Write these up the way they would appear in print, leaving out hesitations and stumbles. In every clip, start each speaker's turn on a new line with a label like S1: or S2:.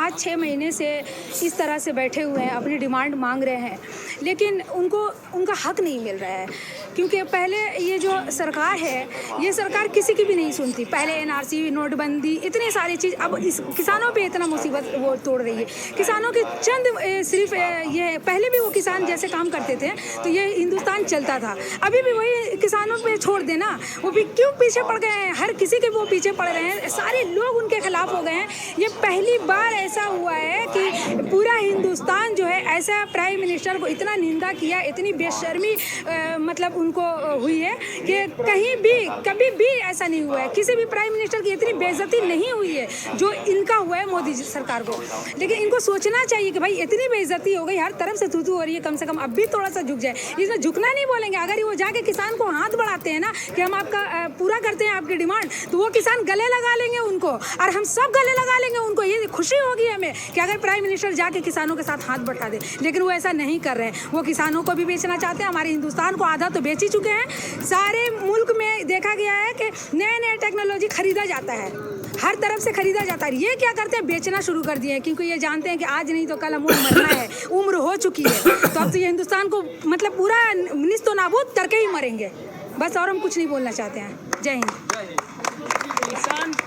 S1: आज 6 महीने से इस तरह से बैठे हुए हैं, अपनी डिमांड मांग रहे हैं, लेकिन उनको उनका हक नहीं मिल रहा है। क्योंकि पहले ये जो सरकार है, ये सरकार किसी की भी नहीं सुनती। पहले एनआरसी, नोटबंदी, इतनी सारी चीज़, अब इस किसानों पे इतना मुसीबत वो तोड़ रही है। किसानों के चंद सिर्फ ये पहले भी वो किसान जैसे काम करते थे तो ये हिंदुस्तान चलता था, अभी भी वही किसानों पे छोड़ देना। वो भी क्यों पीछे पड़ गए हैं, हर किसी के वो पीछे पड़ रहे हैं, सारे लोग उनके खिलाफ हो गए हैं। ये पहली बार ऐसा हुआ है कि पूरा हिंदुस्तान जो है ऐसा प्राइम मिनिस्टर को इतना निंदा किया, इतनी बेशर्मी मतलब उनको हुई है कि कहीं भी कभी भी ऐसा नहीं हुआ है। किसी भी प्राइम मिनिस्टर की इतनी बेइज्जती नहीं हुई है जो इनका हुआ है मोदी सरकार को। लेकिन इनको सोचना चाहिए कि भाई इतनी बेइज्जती हो गई, हर तरफ से थू-थू हो रही है, कम से कम अब भी थोड़ा सा झुक जाए। इसमें झुकना नहीं बोलेंगे। अगर वो जाके किसान को हाथ बढ़ाते हैं ना कि हम आपका पूरा करते हैं आपकी डिमांड, तो वो किसान गले लगा लेंगे उनको, और हम सब गले लगा लेंगे उनको। ये खुशी होगी हमें कि अगर प्राइम मिनिस्टर जाके किसानों के साथ हाथ बढ़ा दे, लेकिन वो ऐसा नहीं कर रहे हैं। वो किसानों को भी बेचना चाहते हैं, हमारे हिंदुस्तान को आधा तो बेच ही चुके हैं। सारे मुल्क में देखा गया है कि नए टेक्नोलॉजी खरीदा जाता है, हर तरफ से खरीदा जाता है। ये क्या करते हैं, बेचना शुरू कर दिए हैं, क्योंकि ये जानते हैं कि आज नहीं तो कल हमें मरना है, उम्र हो चुकी है। तो अब तो ये हिंदुस्तान को मतलब पूरा निस्तो नाबूद करके ही मरेंगे, बस। और हम कुछ नहीं बोलना चाहते हैं। जय हिंद।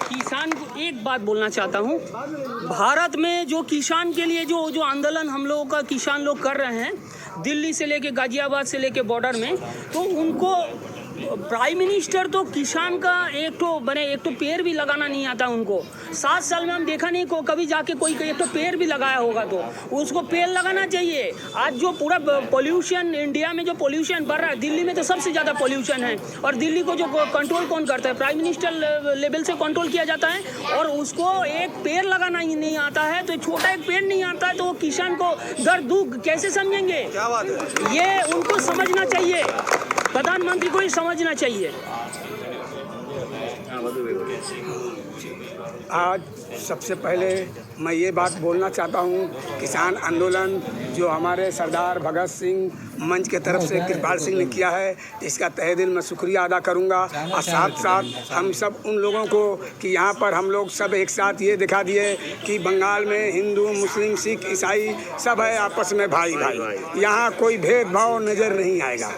S2: किसान को एक बात बोलना चाहता हूँ, भारत में जो किसान के लिए जो आंदोलन हम लोगों का किसान लोग कर रहे हैं, दिल्ली से लेके गाजियाबाद से लेके बॉर्डर में, तो उनको प्राइम मिनिस्टर तो किसान का एक तो पेड़ भी लगाना नहीं आता उनको। 7 साल में हम देखा नहीं को कभी जाके कोई एक तो पेड़ भी लगाया होगा, तो उसको पेड़ लगाना चाहिए। आज जो पूरा पोल्यूशन इंडिया में जो पोल्यूशन बढ़ रहा है, दिल्ली में तो सबसे ज़्यादा पोल्यूशन है, और दिल्ली को जो कंट्रोल कौन करता है, प्राइम मिनिस्टर लेवल से कंट्रोल किया जाता है। और उसको एक पेड़ लगाना ही नहीं आता है, तो छोटा एक पेड़ नहीं आता है, तो वो किसान को दर्द दुख कैसे समझेंगे? क्या बात है, ये उनको समझना चाहिए, प्रधानमंत्री को ही समझना चाहिए।
S3: आज सबसे पहले मैं ये बात बोलना चाहता हूँ, किसान आंदोलन जो हमारे सरदार भगत सिंह मंच के तरफ से कृपाल सिंह ने किया है, इसका तहे दिल मैं शुक्रिया अदा करूँगा। और साथ साथ हम सब उन लोगों को कि यहाँ पर हम लोग सब एक साथ ये दिखा दिए कि बंगाल में हिंदू, मुस्लिम, सिख, ईसाई सब है आपस में भाई भाई। यहाँ कोई भेदभाव नज़र नहीं आएगा,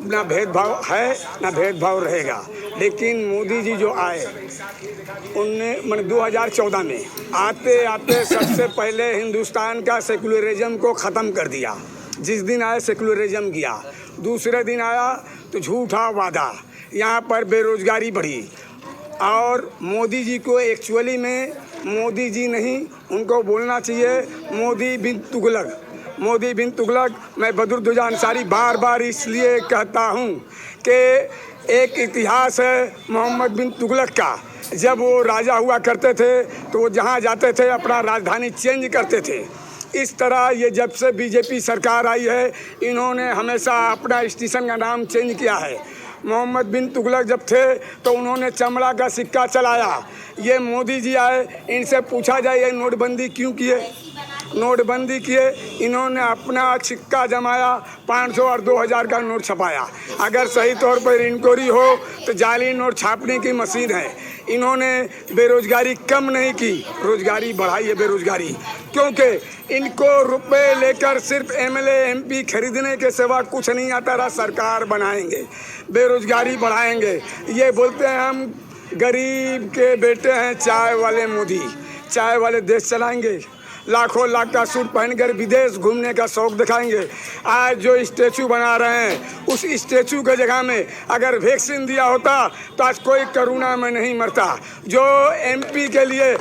S3: ना भेदभाव है ना भेदभाव रहेगा। लेकिन मोदी जी जो आए, उनने 2014 में आते आते सबसे पहले हिंदुस्तान का सेकुलरिज्म को ख़त्म कर दिया। जिस दिन आए सेकुलरिज्म गया, दूसरे दिन आया तो झूठा वादा, यहाँ पर बेरोज़गारी बढ़ी। और मोदी जी को एक्चुअली में मोदी जी नहीं, उनको बोलना चाहिए मोदी बिन तुगलक। मोदी बिन तुगलक, मैं बदरुद्दोजा अंसारी बार बार इसलिए कहता हूँ कि एक इतिहास है मोहम्मद बिन तुगलक का। जब वो राजा हुआ करते थे तो वो जहाँ जाते थे अपना राजधानी चेंज करते थे। इस तरह ये जब से बीजेपी सरकार आई है, इन्होंने हमेशा अपना स्टेशन का नाम चेंज किया है। मोहम्मद बिन तुगलक जब थे तो उन्होंने चमड़ा का सिक्का चलाया। ये मोदी जी आए, इनसे पूछा जाए ये नोटबंदी क्यों किए? नोटबंदी किए, इन्होंने अपना सिक्का जमाया, 500 और 2000 का नोट छपाया। अगर सही तौर पर इंक्वायरी हो तो जाली नोट छापने की मशीन है। इन्होंने बेरोजगारी कम नहीं की, रोजगारी बढ़ाई है बेरोजगारी, क्योंकि इनको रुपए लेकर सिर्फ एमएलए एमपी खरीदने के सिवा कुछ नहीं आता रहा। सरकार बनाएंगे, बेरोजगारी बढ़ाएंगे। ये बोलते हैं हम गरीब के बेटे हैं चाय वाले मोदी, चाय वाले देश चलाएंगे, लाखों लाख का सूट पहनकर विदेश घूमने का शौक दिखाएंगे। आज जो स्टैचू बना रहे हैं, उस स्टैचू के जगह में अगर वैक्सीन दिया होता तो आज कोई कोरोना में नहीं मरता। जो एमपी के लिए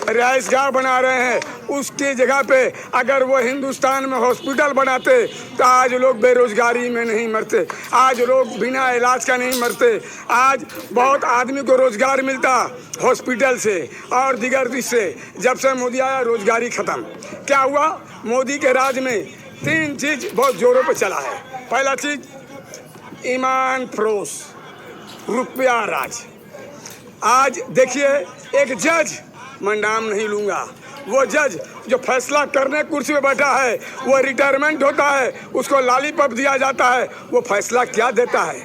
S3: रिहाइशगाह बना रहे हैं, उसकी जगह पे अगर वो हिंदुस्तान में हॉस्पिटल बनाते तो आज लोग बेरोजगारी में नहीं मरते, आज लोग बिना इलाज का नहीं मरते। आज बहुत आदमी को रोजगार मिलता हॉस्पिटल से और दिगर चीज से। जब से मोदी आया रोजगारी खत्म। क्या हुआ? मोदी के राज में 3 चीज बहुत जोरों पे चला है। पहला चीज ईमान फरोश, रुपया राज। आज देखिए एक जज, मैं नाम नहीं लूँगा, वो जज जो फैसला करने कुर्सी पे बैठा है, वो रिटायरमेंट होता है, उसको लॉलीपॉप दिया जाता है, वो फैसला क्या देता है?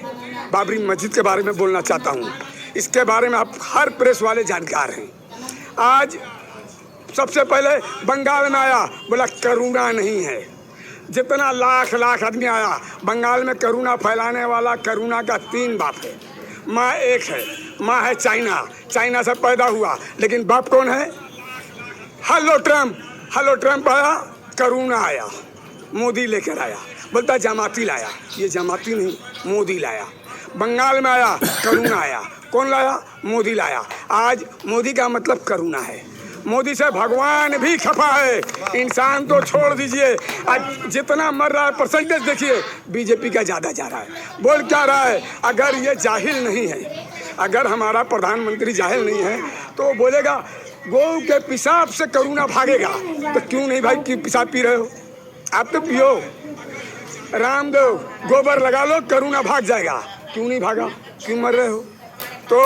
S3: बाबरी मस्जिद के बारे में बोलना चाहता हूँ, इसके बारे में आप हर प्रेस वाले जानकार हैं। आज सबसे पहले बंगाल में आया, बोला करुणा नहीं है। जितना लाख आदमी आया, बंगाल में करुणा फैलाने वाला करुणा का 3 बाप है। माँ एक है, माँ है चाइना से पैदा हुआ, लेकिन बाप कौन है? हेलो ट्रम्प आया, करुणा आया, मोदी लेकर आया, बोलता जमाती लाया। ये जमाती नहीं, मोदी लाया। बंगाल में आया, करुणा आया। कौन लाया? मोदी लाया। आज मोदी का मतलब करुणा है। मोदी से भगवान भी खफा है। इंसान तो छोड़ दीजिए, आज जितना मर रहा है परसेंटेज देखिए, बीजेपी का ज़्यादा जा रहा है। बोल क्या रहा है? अगर ये जाहिल नहीं है, अगर हमारा प्रधानमंत्री जाहिल नहीं है तो बोलेगा गौ के पेशाब से करुणा भागेगा। तो क्यों नहीं भाई, क्यों पेशाब पी रहे हो? आप तो पियो, रामदेव गोबर लगा लो, करुणा भाग जाएगा। क्यों नहीं भागा? क्यों मर रहे हो? तो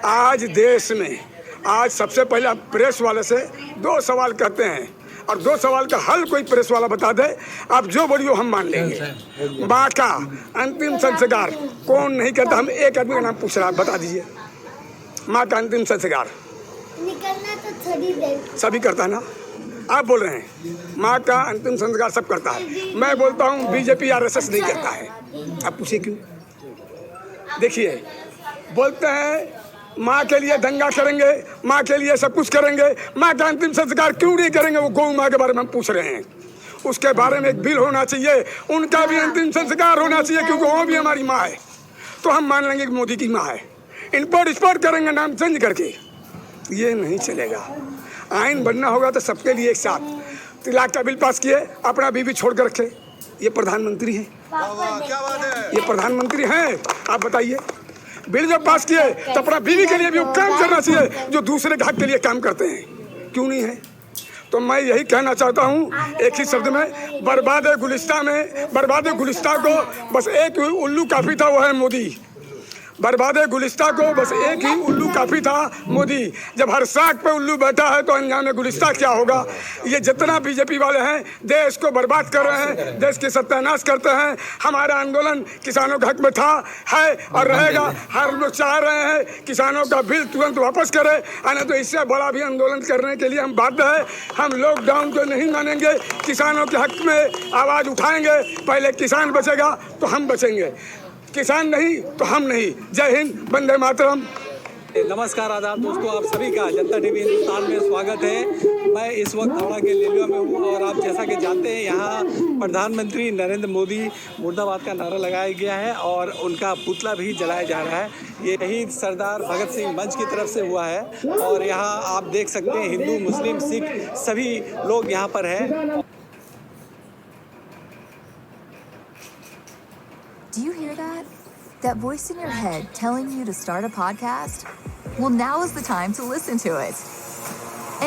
S3: आज देश में आज सबसे पहले आप प्रेस वाले से 2 सवाल करते हैं, और 2 सवाल का हल कोई प्रेस वाला बता दे, आप जो बोलियो हम मान लेंगे। माँ का अंतिम संस्कार कौन नहीं करता? हम एक आदमी का नाम पूछ रहा है, बता दीजिए। माँ का अंतिम संस्कार
S4: निकलना तो थोड़ी देर
S3: सभी करता है ना? आप बोल रहे हैं माँ का अंतिम संस्कार सब करता है। मैं बोलता हूँ बीजेपी RSS नहीं करता है। आप पूछिए क्यों? देखिए, बोलते हैं माँ के लिए दंगा करेंगे, माँ के लिए सब कुछ करेंगे, माँ का अंतिम संस्कार क्यों नहीं करेंगे? वो गौ माँ के बारे में हम पूछ रहे हैं। उसके बारे में एक बिल होना चाहिए, उनका भी अंतिम संस्कार होना चाहिए, क्योंकि वो भी हमारी माँ है। तो हम मान लेंगे कि मोदी की माँ है, इम्पोर्ट एक्सपोर्ट करेंगे नाम चेंज करके। ये नहीं चलेगा। आइन बनना होगा तो सबके लिए एक साथ। 3 लाख का बिल पास किए, अपना बीवी छोड़ कर रखे। ये प्रधानमंत्री हैं? ये प्रधानमंत्री हैं? आप बताइए। बिल जब पास किए तो अपना बीवी के लिए भी वो काम करना चाहिए जो दूसरे ग्राहक के लिए काम करते हैं। क्यों नहीं है? तो मैं यही कहना चाहता हूँ एक ही शब्द में, बर्बाद गुलिस्तान को बस एक उल्लू काफ़ी था, वो है मोदी। बर्बाद गुलिस्तान को बस एक ही उल्लू काफ़ी था, मोदी। जब हर साग पे उल्लू बैठा है तो अंजाम गुलिस्तान क्या होगा? ये जितना बीजेपी वाले हैं देश को बर्बाद कर रहे हैं, देश की सत्यानाश करते हैं। हमारा आंदोलन किसानों के हक में था, है और रहेगा। हर लोग चाह रहे हैं किसानों का बिल तुरंत वापस करें, नहीं तो इससे बड़ा भी आंदोलन करने के लिए हम बाध्य हैं। हम लॉकडाउन को नहीं मानेंगे, किसानों के हक में आवाज़ उठाएंगे। पहले किसान बचेगा तो हम बचेंगे, किसान नहीं तो हम नहीं। जय हिंद, वंदे मातरम।
S5: नमस्कार, आदाब दोस्तों, आप सभी का जनता टीवी हिंदुस्तान में स्वागत है। मैं इस वक्त हावड़ा के लेलुआ में हूँ और आप जैसा कि जानते हैं यहाँ प्रधानमंत्री नरेंद्र मोदी मुर्दाबाद का नारा लगाया गया है और उनका पुतला भी जलाया जा रहा है। ये शहीद सरदार भगत सिंह मंच की तरफ से हुआ है और यहाँ आप देख सकते हैं हिंदू मुस्लिम सिख सभी लोग यहाँ पर हैं।
S6: Do you hear that? That voice in your head telling you to start a podcast? Well, now is the time to listen to it.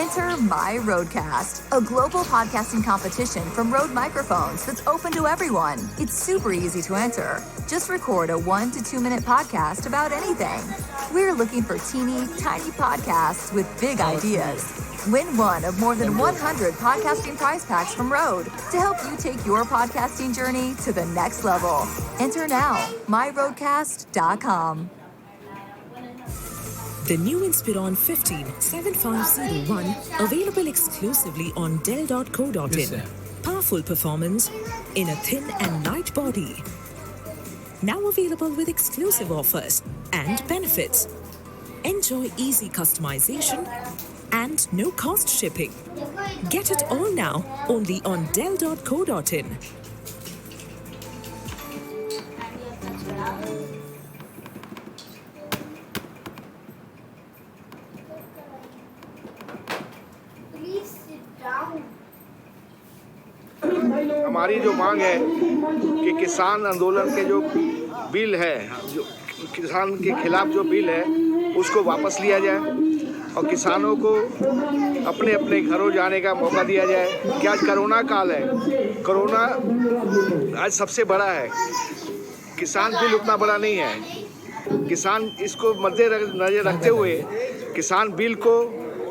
S6: Enter My Roadcast, a global podcasting competition from Rode Microphones that's open to everyone. It's super easy to enter. Just record a 1 to 2 minute podcast about anything. We're looking for teeny, tiny podcasts with big ideas. Win one of more than 100 podcasting prize packs from Rode to help you take your podcasting journey to the next level. Enter now, myroadcast.com.
S7: The new Inspiron 15 7501 available exclusively on Dell.co.in. Powerful performance in a thin and light body. Now available with exclusive offers and benefits. Enjoy easy customization and no cost shipping. Get it all now only on Dell.co.in.
S8: हमारी जो मांग है कि किसान आंदोलन के जो bill है, जो किसान के खिलाफ जो बिल है उसको वापस लिया जाए और किसानों को अपने अपने घरों जाने का मौका दिया जाए। क्या आज कोरोना काल है, कोरोना आज सबसे बड़ा है, किसान बिल उतना बड़ा नहीं है। किसान इसको मद्देनजर रखते हुए किसान बिल को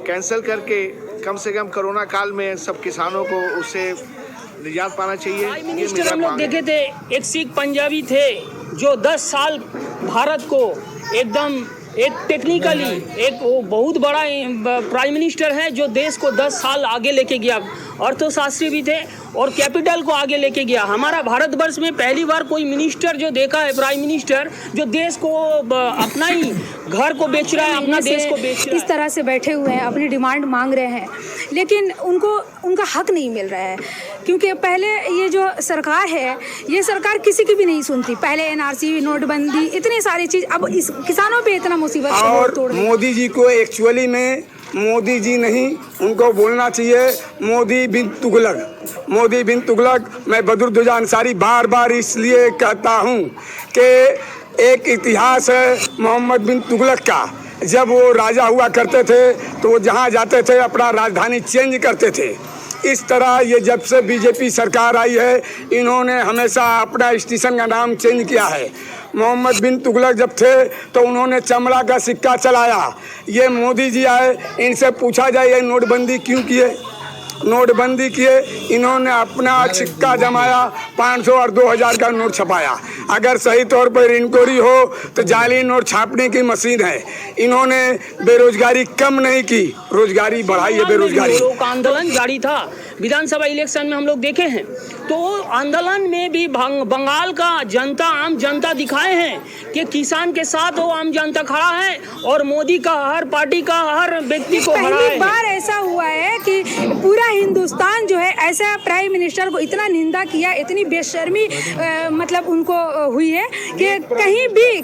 S8: कैंसिल करके कम से कम कोरोना काल में सब किसानों को उससे निजात पाना चाहिए।
S2: प्राइम मिनिस्टर हम लोग देखे थे, एक सिख पंजाबी थे जो 10 साल भारत को एकदम एक टेक्निकली एक वो बहुत बड़ा प्राइम मिनिस्टर है जो देश को 10 साल आगे लेके गया, अर्थशास्त्री भी थे और कैपिटल को आगे लेके गया। हमारा भारतवर्ष में पहली बार कोई मिनिस्टर जो देखा है, प्राइम मिनिस्टर जो देश को अपना ही घर को बेच रहा है, अपना देश को बेच रहा है।
S1: इस तरह से बैठे हुए हैं, अपनी डिमांड मांग रहे हैं, लेकिन उनको उनका हक नहीं मिल रहा है। क्योंकि पहले ये जो सरकार है, ये सरकार किसी की भी नहीं सुनती। पहले एनआरसी, नोटबंदी, इतनी सारी चीज़, अब इस किसानों पे इतना मुसीबत
S3: और
S1: तोड़ दी।
S3: मोदी जी को एक्चुअली में मोदी जी नहीं, उनको बोलना चाहिए मोदी बिन तुगलक। मोदी बिन तुगलक। मैं बदरुद्दोजा अंसारी बार बार इसलिए कहता हूँ कि एक इतिहास है मोहम्मद बिन तुगलक का। जब वो राजा हुआ करते थे तो वो जहाँ जाते थे अपना राजधानी चेंज करते थे। इस तरह ये जब से बीजेपी सरकार आई है, इन्होंने हमेशा अपना स्टेशन का नाम चेंज किया है। मोहम्मद बिन तुगलक जब थे तो उन्होंने चमड़ा का सिक्का चलाया। ये मोदी जी आए, इनसे पूछा जाए ये नोटबंदी क्यों किए? नोटबंदी किए, इन्होंने अपना सिक्का जमाया, 500 और 2000 का नोट छपाया। अगर सही तौर पर इंक्वायरी हो तो जाली नोट छापने की मशीन है। इन्होंने बेरोजगारी कम नहीं की, रोजगारी बढ़ाई है। बेरोजगारी
S2: का आंदोलन जारी था, विधानसभा इलेक्शन में हम लोग देखे हैं। तो आंदोलन में भी बंगाल का जनता, आम जनता दिखाए हैं कि किसान के साथ वो आम जनता खड़ा है और मोदी का, हर पार्टी का, हर व्यक्ति को हरा है।
S1: पहली बार ऐसा हुआ है कि पूरा हिंदुस्तान जो है ऐसा प्राइम मिनिस्टर को इतना निंदा किया, इतनी बेशर्मी मतलब उनको हुई है कि कहीं भी